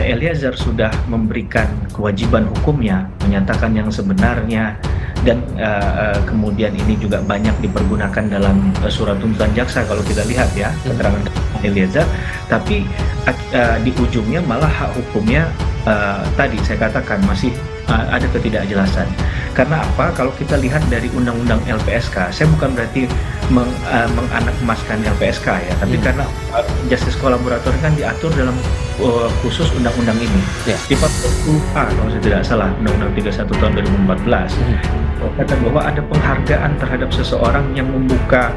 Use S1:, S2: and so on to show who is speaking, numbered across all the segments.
S1: Eliezer sudah memberikan kewajiban hukumnya, menyatakan yang sebenarnya, dan kemudian ini juga banyak dipergunakan dalam surat tuntutan jaksa kalau kita lihat ya keterangan Eliezer, tapi di ujungnya malah hak hukumnya tadi saya katakan masih ada ketidakjelasan. Karena apa? Kalau kita lihat dari undang-undang LPSK, saya bukan berarti menganak-emaskan LPSK ya, tapi karena justice kolaborator kan diatur dalam khusus undang-undang ini. Di pasal 10A kalau saya tidak salah, Undang-Undang 31 tahun 2014, kata bahwa ada penghargaan terhadap seseorang yang membuka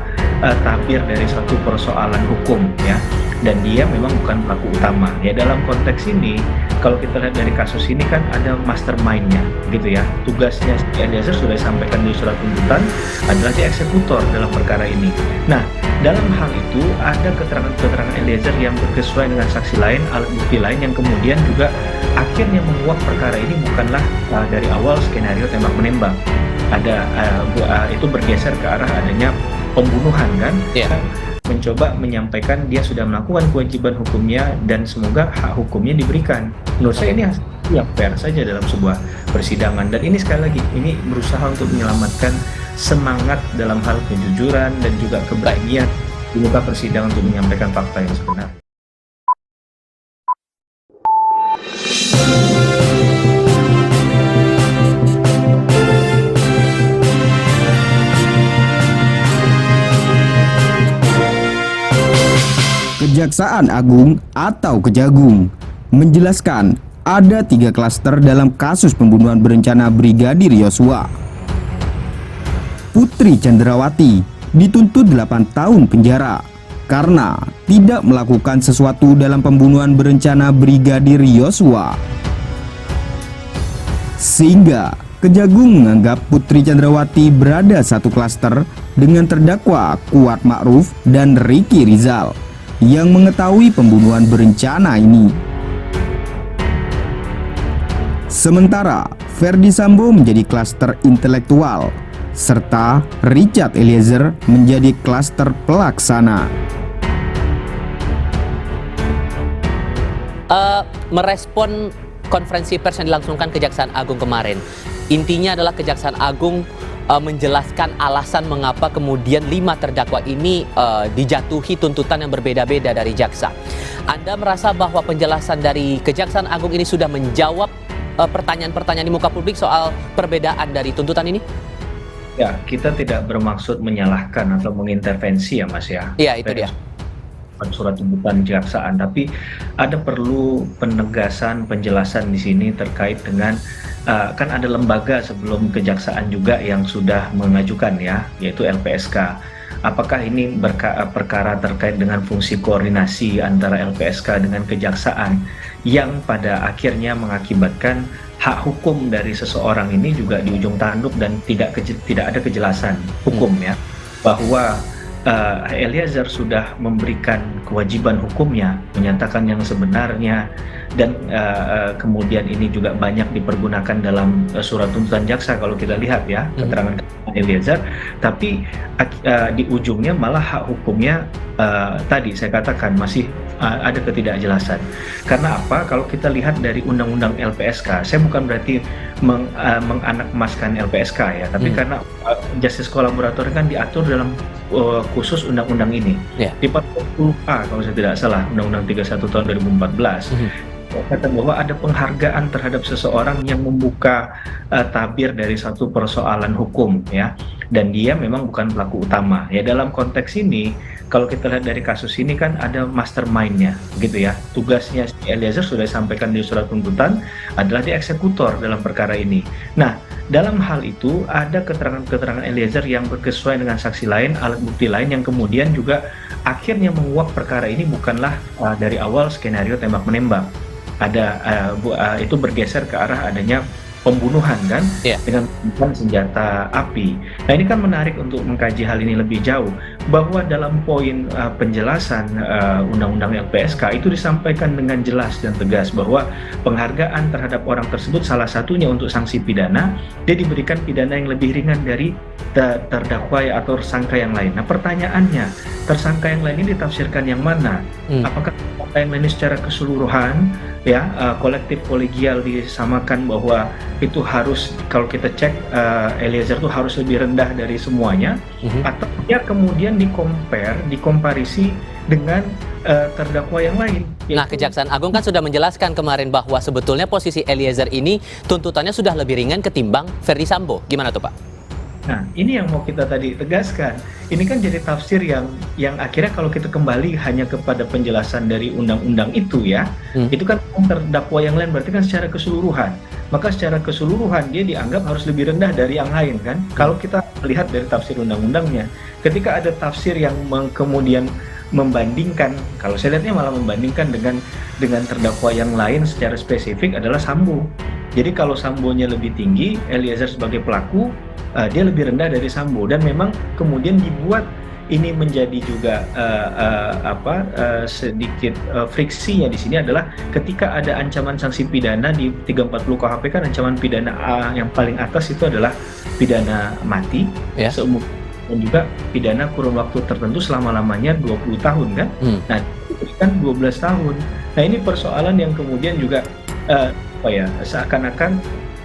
S1: tabir dari satu persoalan hukum ya, dan dia memang bukan pelaku utama. Ya dalam konteks ini, kalau kita lihat dari kasus ini kan ada mastermind-nya gitu ya. Tugasnya Eliezer sudah disampaikan di surat tuntutan adalah di eksekutor dalam perkara ini. Nah, dalam hal itu ada keterangan-keterangan Eliezer yang berkesesuaian dengan saksi lain, alat bukti lain yang kemudian juga akhirnya menguak perkara ini bukanlah dari awal skenario tembak menembak. Itu bergeser ke arah adanya pembunuhan kan. Mencoba menyampaikan dia sudah melakukan kewajiban hukumnya dan semoga hak hukumnya diberikan. Menurut saya ini yang fair saja dalam sebuah persidangan, dan ini sekali lagi ini berusaha untuk menyelamatkan semangat dalam hal kejujuran dan juga keberanian di muka persidangan untuk menyampaikan fakta yang sebenarnya.
S2: Kejaksaan Agung atau Kejagung menjelaskan ada 3 klaster dalam kasus pembunuhan berencana Brigadir Yosua. Putri Chandrawati dituntut 8 tahun penjara karena tidak melakukan sesuatu dalam pembunuhan berencana Brigadir Yosua. Sehingga Kejagung menganggap Putri Chandrawati berada satu klaster dengan terdakwa Kuat Ma'ruf dan Ricky Rizal yang mengetahui pembunuhan berencana ini. Sementara Ferdi Sambo menjadi klaster intelektual, serta Richard Eliezer menjadi klaster pelaksana.
S3: Merespon konferensi pers yang dilangsungkan Kejaksaan Agung kemarin, intinya adalah Kejaksaan Agung menjelaskan alasan mengapa kemudian 5 terdakwa ini dijatuhi tuntutan yang berbeda-beda dari jaksa. Anda merasa bahwa penjelasan dari Kejaksaan Agung ini sudah menjawab pertanyaan-pertanyaan di muka publik soal perbedaan dari tuntutan ini?
S1: Ya, kita tidak bermaksud menyalahkan atau mengintervensi ya Mas ya.
S3: Iya, itu dia.
S1: Surat tuntutan kejaksaan, tapi ada perlu penegasan, penjelasan di sini terkait dengan kan ada lembaga sebelum kejaksaan juga yang sudah mengajukan ya, yaitu LPSK. Apakah ini perkara terkait dengan fungsi koordinasi antara LPSK dengan kejaksaan yang pada akhirnya mengakibatkan hak hukum dari seseorang ini juga di ujung tanduk dan tidak ada kejelasan hukum ya, bahwa Eliezer sudah memberikan kewajiban hukumnya, menyatakan yang sebenarnya, dan kemudian ini juga banyak dipergunakan dalam surat tuntutan jaksa kalau kita lihat ya keterangan Eliezer, tapi di ujungnya malah hak hukumnya tadi saya katakan masih ada ketidakjelasan. Karena apa? Kalau kita lihat dari undang-undang LPSK, saya bukan berarti menganak-emaskan LPSK ya, tapi karena justice kolaborator kan diatur dalam khusus undang-undang ini. Di pasal 10A kalau saya tidak salah, Undang-Undang 31 tahun 2014, kata bahwa ada penghargaan terhadap seseorang yang membuka tabir dari satu persoalan hukum ya, dan dia memang bukan pelaku utama. Ya dalam konteks ini, kalau kita lihat dari kasus ini kan ada mastermind-nya gitu ya. Tugasnya Eliezer sudah disampaikan di surat tuntutan adalah di eksekutor dalam perkara ini. Nah, dalam hal itu ada keterangan-keterangan Eliezer yang berkesesuaian dengan saksi lain, alat bukti lain yang kemudian juga akhirnya menguak perkara ini bukanlah dari awal skenario tembak menembak. Itu bergeser ke arah adanya pembunuhan kan, dengan menggunakan senjata api. Nah ini kan menarik untuk mengkaji hal ini lebih jauh, bahwa dalam poin penjelasan Undang-Undang LPSK itu disampaikan dengan jelas dan tegas bahwa penghargaan terhadap orang tersebut salah satunya untuk sanksi pidana, dia diberikan pidana yang lebih ringan dari terdakwa atau tersangka yang lain. Nah pertanyaannya, tersangka yang lain ini ditafsirkan yang mana? Apakah tersangka yang lain ini secara keseluruhan ya, kolektif kolegial disamakan bahwa itu harus, kalau kita cek, Eliezer itu harus lebih rendah dari semuanya, atau dia kemudian dikomparisi dengan terdakwa yang lain.
S3: Nah, Kejaksaan Agung kan sudah menjelaskan kemarin bahwa sebetulnya posisi Eliezer ini tuntutannya sudah lebih ringan ketimbang Ferdy Sambo. Gimana tuh, Pak?
S1: Nah, ini yang mau kita tadi tegaskan. Ini kan jadi tafsir yang akhirnya kalau kita kembali hanya kepada penjelasan dari undang-undang itu ya, itu kan terdakwa yang lain, berarti kan secara keseluruhan. Maka secara keseluruhan dia dianggap harus lebih rendah dari yang lain kan. Kalau kita melihat dari tafsir undang-undangnya, ketika ada tafsir yang kemudian membandingkan, kalau saya lihatnya malah membandingkan dengan terdakwa yang lain secara spesifik adalah Sambo. Jadi kalau Sambonya lebih tinggi, Eliezer sebagai pelaku, dia lebih rendah dari Sambo, dan memang kemudian dibuat ini menjadi juga sedikit friksinya di sini adalah ketika ada ancaman sanksi pidana di 340 KUHP kan ancaman pidana yang paling atas itu adalah pidana mati seumur, dan juga pidana kurun waktu tertentu selama-lamanya 20 tahun kan. Nah, diberikan 12 tahun. Nah, ini persoalan yang kemudian juga seakan-akan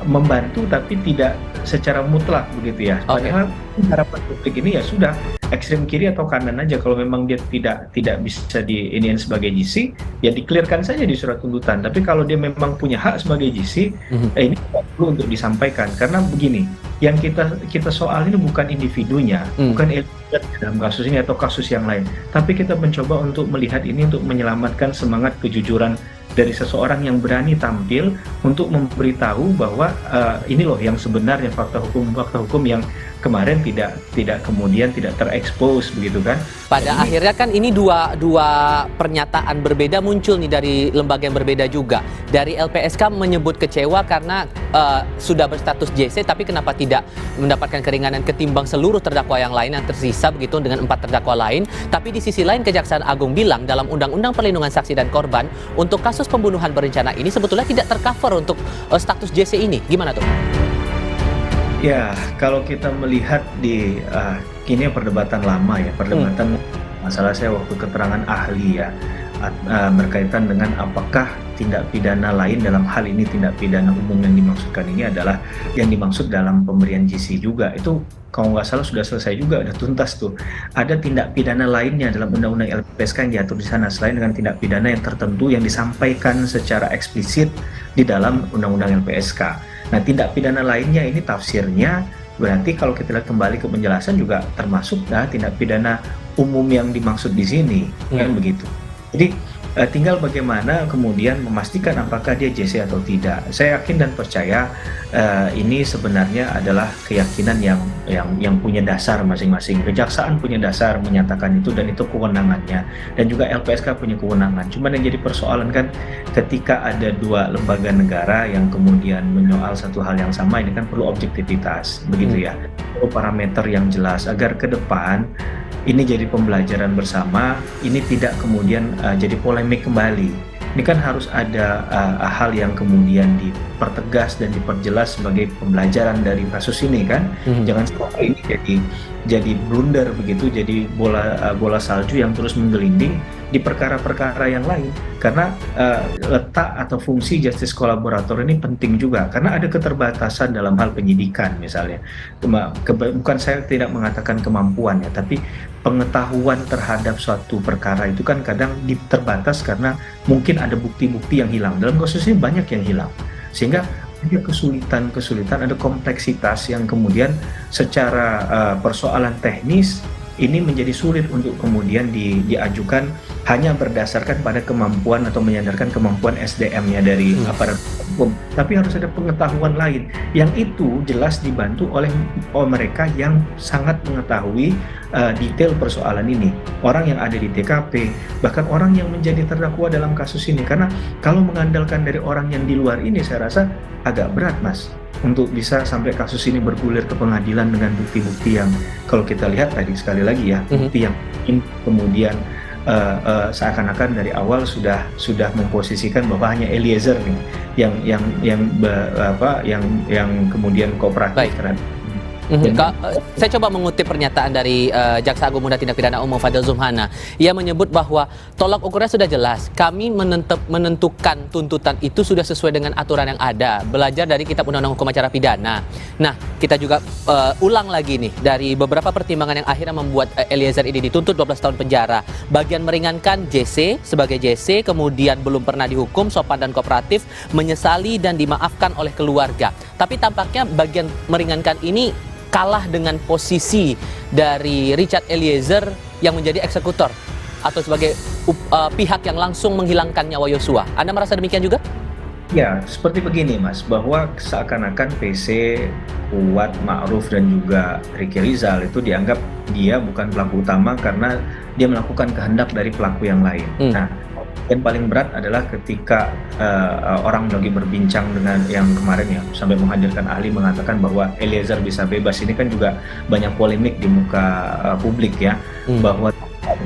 S1: membantu tapi tidak secara mutlak begitu ya. Padahal harapan publik ini ya sudah ekstrem kiri atau kanan aja, kalau memang dia tidak bisa diiniin sebagai GC ya dikelirkan saja di surat tuntutan. Tapi kalau dia memang punya hak sebagai GC, ini perlu untuk disampaikan, karena begini, yang kita soal ini bukan individunya, bukan Eliezer dalam kasus ini atau kasus yang lain, tapi kita mencoba untuk melihat ini untuk menyelamatkan semangat kejujuran dari seseorang yang berani tampil untuk memberitahu bahwa ini loh yang sebenarnya fakta hukum yang kemarin tidak kemudian tidak terekspos begitu kan.
S3: Pada akhirnya kan ini dua pernyataan berbeda muncul nih dari lembaga yang berbeda juga. Dari LPSK menyebut kecewa karena sudah berstatus JC, tapi kenapa tidak mendapatkan keringanan ketimbang seluruh terdakwa yang lain yang tersisa begitu dengan 4 terdakwa lain. Tapi di sisi lain Kejaksaan Agung bilang dalam Undang-Undang Perlindungan Saksi dan Korban untuk kasus pembunuhan berencana ini sebetulnya tidak tercover untuk status JC ini. Gimana tuh?
S1: Ya, kalau kita melihat di ini perdebatan lama ya, perdebatan masalah saya waktu keterangan ahli ya, berkaitan dengan apakah tindak pidana lain dalam hal ini tindak pidana umum yang dimaksudkan ini adalah yang dimaksud dalam pemberian GC juga. Itu kalau nggak salah sudah selesai juga, udah tuntas tuh. Ada tindak pidana lainnya dalam Undang-Undang LPSK yang diatur di sana selain dengan tindak pidana yang tertentu yang disampaikan secara eksplisit di dalam Undang-Undang LPSK. Nah, tindak pidana lainnya ini tafsirnya berarti kalau kita lihat kembali ke penjelasan juga termasuk tindak pidana umum yang dimaksud di sini, kan begitu. Jadi tinggal bagaimana kemudian memastikan apakah dia JC atau tidak. Saya yakin dan percaya ini sebenarnya adalah keyakinan yang punya dasar masing-masing. Kejaksaan punya dasar menyatakan itu dan itu kewenangannya, dan juga LPSK punya kewenangan. Cuman yang jadi persoalan kan ketika ada dua lembaga negara yang kemudian menyoal satu hal yang sama, ini kan perlu objektivitas begitu ya, perlu parameter yang jelas agar ke depan ini jadi pembelajaran bersama, ini tidak kemudian jadi polemik kembali. Ini kan harus ada hal yang kemudian dipertegas dan diperjelas sebagai pembelajaran dari kasus ini kan. Jangan sampai ini jadi blunder begitu, jadi bola salju yang terus menggelinding di perkara-perkara yang lain. Karena letak atau fungsi justice kolaborator ini penting juga, karena ada keterbatasan dalam hal penyidikan misalnya. Bukan saya tidak mengatakan kemampuan ya, tapi pengetahuan terhadap suatu perkara itu kan kadang terbatas karena mungkin ada bukti-bukti yang hilang. Dalam kasus ini banyak yang hilang, sehingga ada kesulitan, ada kompleksitas yang kemudian secara persoalan teknis ini menjadi sulit untuk kemudian diajukan hanya berdasarkan pada kemampuan atau menyandarkan kemampuan SDM-nya dari aparat hukum, tapi harus ada pengetahuan lain yang itu jelas dibantu oleh mereka yang sangat mengetahui detail persoalan ini, orang yang ada di TKP, bahkan orang yang menjadi terdakwa dalam kasus ini. Karena kalau mengandalkan dari orang yang di luar ini, saya rasa agak berat, Mas, untuk bisa sampai kasus ini bergulir ke pengadilan dengan bukti-bukti yang kalau kita lihat tadi sekali lagi ya, bukti yang kemudian seakan-akan dari awal sudah memposisikan bahwa hanya Eliezer nih yang kemudian kooperatif terhadap
S3: Saya coba mengutip pernyataan dari Jaksa Agung Muda Tindak Pidana Umum Fadil Zumhana. Ia menyebut bahwa tolak ukurnya sudah jelas. Kami menentukan tuntutan itu sudah sesuai dengan aturan yang ada. Belajar dari Kitab Undang-Undang Hukum Acara Pidana. Nah, kita juga ulang lagi nih dari beberapa pertimbangan yang akhirnya membuat Eliezer ini dituntut 12 tahun penjara. Bagian meringankan JC sebagai JC, kemudian belum pernah dihukum, sopan dan kooperatif, menyesali dan dimaafkan oleh keluarga. Tapi tampaknya bagian meringankan ini kalah dengan posisi dari Richard Eliezer yang menjadi eksekutor atau sebagai pihak yang langsung menghilangkan nyawa Yosua. Anda merasa demikian juga?
S1: Ya, seperti begini Mas, bahwa seakan-akan PC, Kuat, Ma'ruf dan juga Ricky Rizal itu dianggap dia bukan pelaku utama karena dia melakukan kehendak dari pelaku yang lain. Nah, yang paling berat adalah ketika orang lagi berbincang dengan yang kemarin ya, sampai menghadirkan ahli mengatakan bahwa Eliezer bisa bebas. Ini kan juga banyak polemik di muka publik ya, bahwa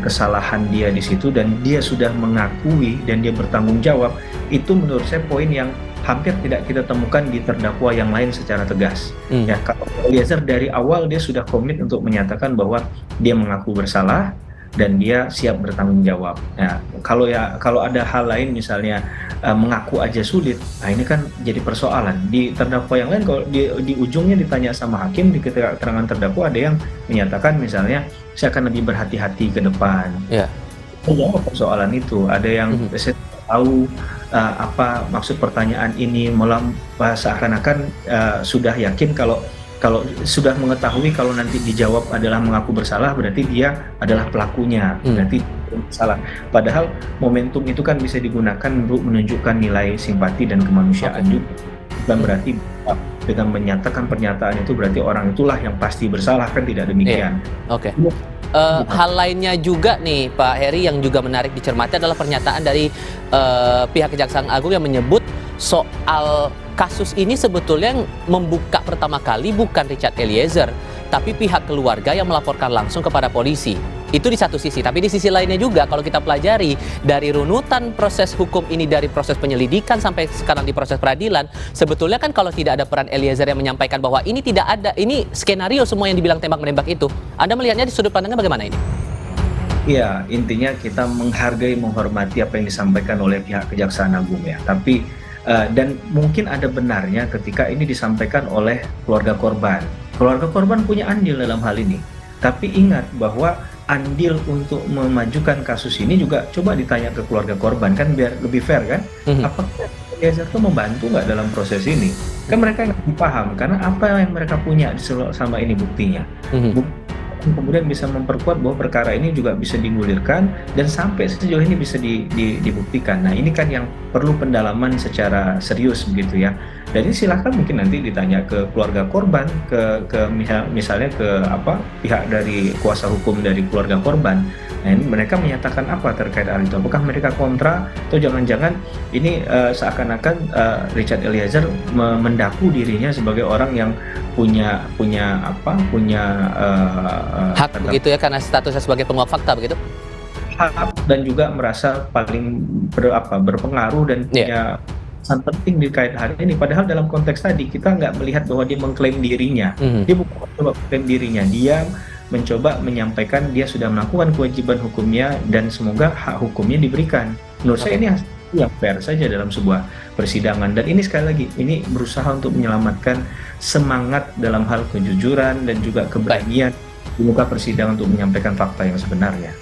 S1: kesalahan dia di situ dan dia sudah mengakui dan dia bertanggung jawab. Itu menurut saya poin yang hampir tidak kita temukan di terdakwa yang lain secara tegas. Ya, kalau Eliezer dari awal dia sudah komit untuk menyatakan bahwa dia mengaku bersalah dan dia siap bertanggung jawab. Nah, kalau ada hal lain misalnya mengaku aja sulit, nah ini kan jadi persoalan. Di terdakwa yang lain kalau di ujungnya ditanya sama hakim di keterangan terdakwa ada yang menyatakan misalnya saya akan lebih berhati-hati ke depan. Ya. Jawab persoalan itu. Ada yang saya tahu apa maksud pertanyaan ini, malah seakan-akan sudah yakin kalau sudah mengetahui kalau nanti dijawab adalah mengaku bersalah berarti dia adalah pelakunya, berarti salah. Padahal momentum itu kan bisa digunakan untuk menunjukkan nilai simpati dan kemanusiaan juga. Bukan berarti dengan menyatakan pernyataan itu berarti orang itulah yang pasti bersalah, kan tidak demikian.
S3: Oke. Hal lainnya juga nih Pak Heri yang juga menarik dicermati adalah pernyataan dari pihak Kejaksaan Agung yang menyebut soal kasus ini sebetulnya yang membuka pertama kali bukan Richard Eliezer, tapi pihak keluarga yang melaporkan langsung kepada polisi. Itu di satu sisi, tapi di sisi lainnya juga kalau kita pelajari dari runutan proses hukum ini, dari proses penyelidikan sampai sekarang di proses peradilan, sebetulnya kan kalau tidak ada peran Eliezer yang menyampaikan bahwa ini tidak ada, ini skenario semua yang dibilang tembak-menembak itu. Anda melihatnya di sudut pandangnya bagaimana ini?
S1: Iya, intinya kita menghargai, menghormati apa yang disampaikan oleh pihak Kejaksaan Agung ya. Tapi dan mungkin ada benarnya ketika ini disampaikan oleh keluarga korban. Keluarga korban punya andil dalam hal ini. Tapi ingat bahwa andil untuk memajukan kasus ini juga coba ditanya ke keluarga korban, kan biar lebih fair kan? Apakah Eliezer itu membantu nggak dalam proses ini? Kan mereka nggak paham karena apa yang mereka punya sama ini buktinya. Kemudian bisa memperkuat bahwa perkara ini juga bisa digulirkan dan sampai sejauh ini bisa dibuktikan. Nah, ini kan yang perlu pendalaman secara serius begitu ya. Jadi silahkan mungkin nanti ditanya ke keluarga korban, misalnya ke pihak dari kuasa hukum dari keluarga korban. Nah, ini mereka menyatakan apa terkait hal itu? Apakah mereka kontra atau jangan-jangan ini seakan-akan Richard Eliezer mendaku dirinya sebagai orang yang punya
S3: hak begitu ya karena statusnya sebagai penguap fakta begitu?
S1: Hak dan juga merasa paling berpengaruh dan punya pesan penting dikait hal ini. Padahal dalam konteks tadi kita nggak melihat bahwa dia mengklaim dirinya. Dia bukan mencoba mengklaim dirinya. Dia mencoba menyampaikan dia sudah melakukan kewajiban hukumnya dan semoga hak hukumnya diberikan. Menurut saya ini yang fair saja dalam sebuah persidangan. Dan ini sekali lagi, ini berusaha untuk menyelamatkan semangat dalam hal kejujuran dan juga keberanian di muka persidangan untuk menyampaikan fakta yang sebenarnya.